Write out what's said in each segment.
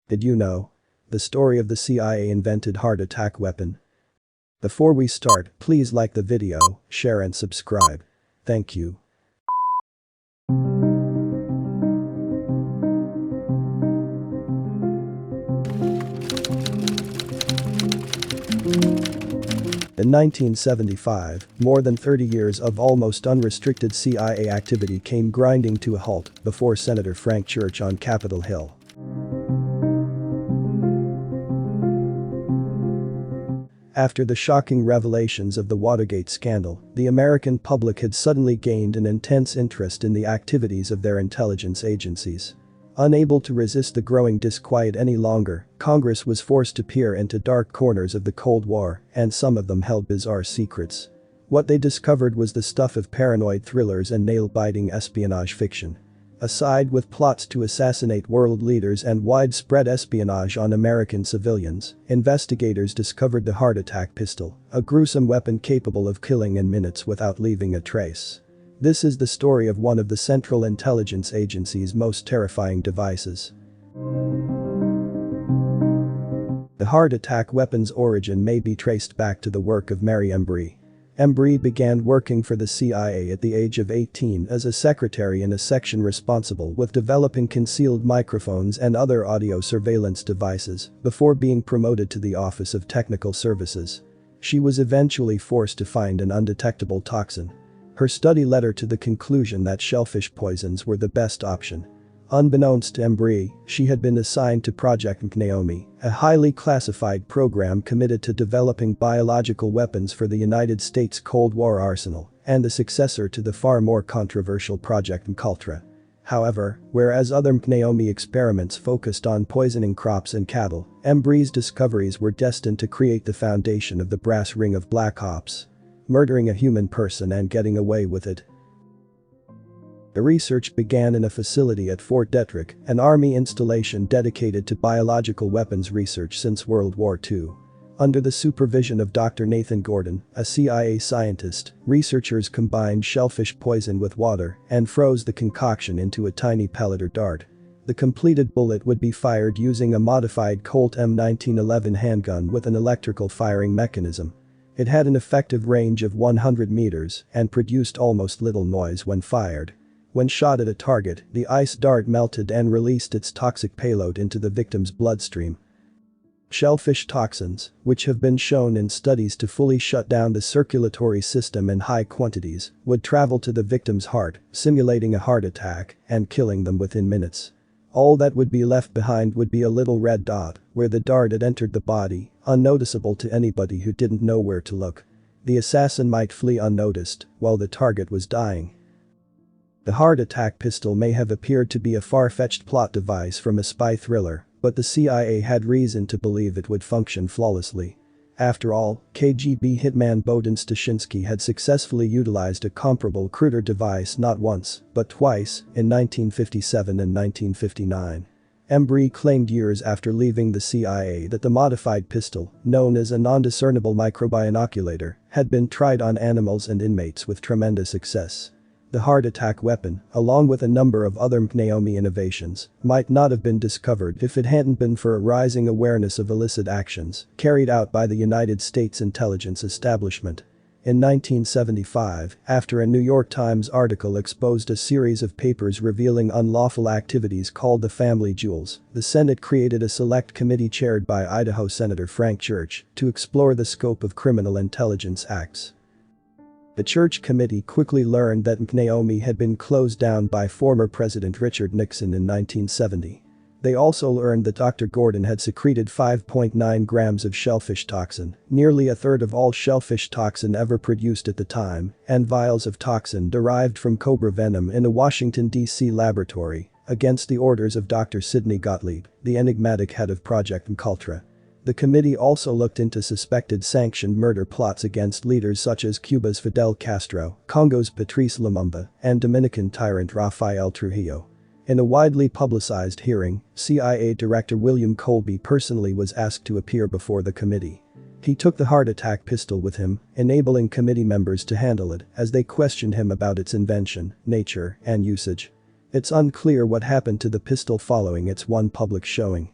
Did you know? The story of the CIA invented heart attack weapon. Before we start, please like the video, share and subscribe. Thank you. In 1975, more than 30 years of almost unrestricted CIA activity came grinding to a halt before Senator Frank Church on Capitol Hill. After the shocking revelations of the Watergate scandal, the American public had suddenly gained an intense interest in the activities of their intelligence agencies. Unable to resist the growing disquiet any longer, Congress was forced to peer into dark corners of the Cold War, and some of them held bizarre secrets. What they discovered was the stuff of paranoid thrillers and nail-biting espionage fiction. Aside with plots to assassinate world leaders and widespread espionage on American civilians, investigators discovered the heart attack pistol, a gruesome weapon capable of killing in minutes without leaving a trace. This is the story of one of the Central Intelligence Agency's most terrifying devices. The heart attack weapon's origin may be traced back to the work of Mary Embry. Embry began working for the CIA at the age of 18 as a secretary in a section responsible with developing concealed microphones and other audio surveillance devices before being promoted to the Office of Technical Services. She was eventually forced to find an undetectable toxin. Her study led her to the conclusion that shellfish poisons were the best option. Unbeknownst to Embry, she had been assigned to Project Naomi, a highly classified program committed to developing biological weapons for the United States Cold War arsenal, and the successor to the far more controversial Project Cultra. However, whereas other Naomi experiments focused on poisoning crops and cattle, Embry's discoveries were destined to create the foundation of the brass ring of Black Ops. Murdering a human person and getting away with it. The research began in a facility at Fort Detrick, an army installation dedicated to biological weapons research since World War II. Under the supervision of Dr. Nathan Gordon, a CIA scientist, researchers combined shellfish poison with water and froze the concoction into a tiny pellet or dart. The completed bullet would be fired using a modified Colt M1911 handgun with an electrical firing mechanism. It had an effective range of 100 meters and produced almost little noise when fired. When shot at a target, the ice dart melted and released its toxic payload into the victim's bloodstream. Shellfish toxins, which have been shown in studies to fully shut down the circulatory system in high quantities, would travel to the victim's heart, simulating a heart attack and killing them within minutes. All that would be left behind would be a little red dot where the dart had entered the body, unnoticeable to anybody who didn't know where to look. The assassin might flee unnoticed while the target was dying. The heart attack pistol may have appeared to be a far-fetched plot device from a spy thriller, but the CIA had reason to believe it would function flawlessly. After all, KGB hitman Bohdan Stashinsky had successfully utilized a comparable cruder device not once, but twice, in 1957 and 1959. Embry claimed years after leaving the CIA that the modified pistol, known as a non-discernible microbinoculator, had been tried on animals and inmates with tremendous success. The heart attack weapon, along with a number of other Naomi innovations, might not have been discovered if it hadn't been for a rising awareness of illicit actions carried out by the United States intelligence establishment. In 1975, after a New York Times article exposed a series of papers revealing unlawful activities called the Family Jewels, the Senate created a select committee chaired by Idaho Senator Frank Church to explore the scope of criminal intelligence acts. The Church Committee quickly learned that Naomi had been closed down by former President Richard Nixon in 1970. They also learned that Dr. Gordon had secreted 5.9 grams of shellfish toxin, nearly a third of all shellfish toxin ever produced at the time, and vials of toxin derived from cobra venom in a Washington, D.C. laboratory, against the orders of Dr. Sidney Gottlieb, the enigmatic head of Project Cultra. The committee also looked into suspected sanctioned murder plots against leaders such as Cuba's Fidel Castro, Congo's Patrice Lumumba, and Dominican tyrant Rafael Trujillo. In a widely publicized hearing, CIA Director William Colby personally was asked to appear before the committee. He took the heart attack pistol with him, enabling committee members to handle it as they questioned him about its invention, nature, and usage. It's unclear what happened to the pistol following its one public showing.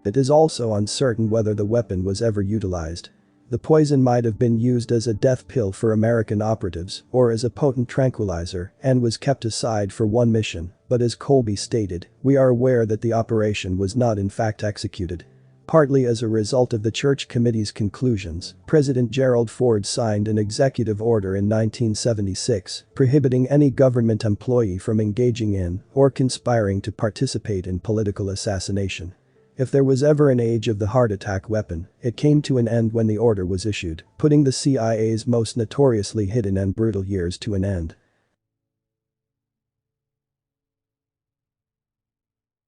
It is also uncertain whether the weapon was ever utilized. The poison might have been used as a death pill for American operatives or as a potent tranquilizer and was kept aside for one mission, but as Colby stated, we are aware that the operation was not in fact executed. Partly as a result of the Church Committee's conclusions, President Gerald Ford signed an executive order in 1976 prohibiting any government employee from engaging in or conspiring to participate in political assassination. If there was ever an age of the heart attack weapon, it came to an end when the order was issued, putting the CIA's most notoriously hidden and brutal years to an end.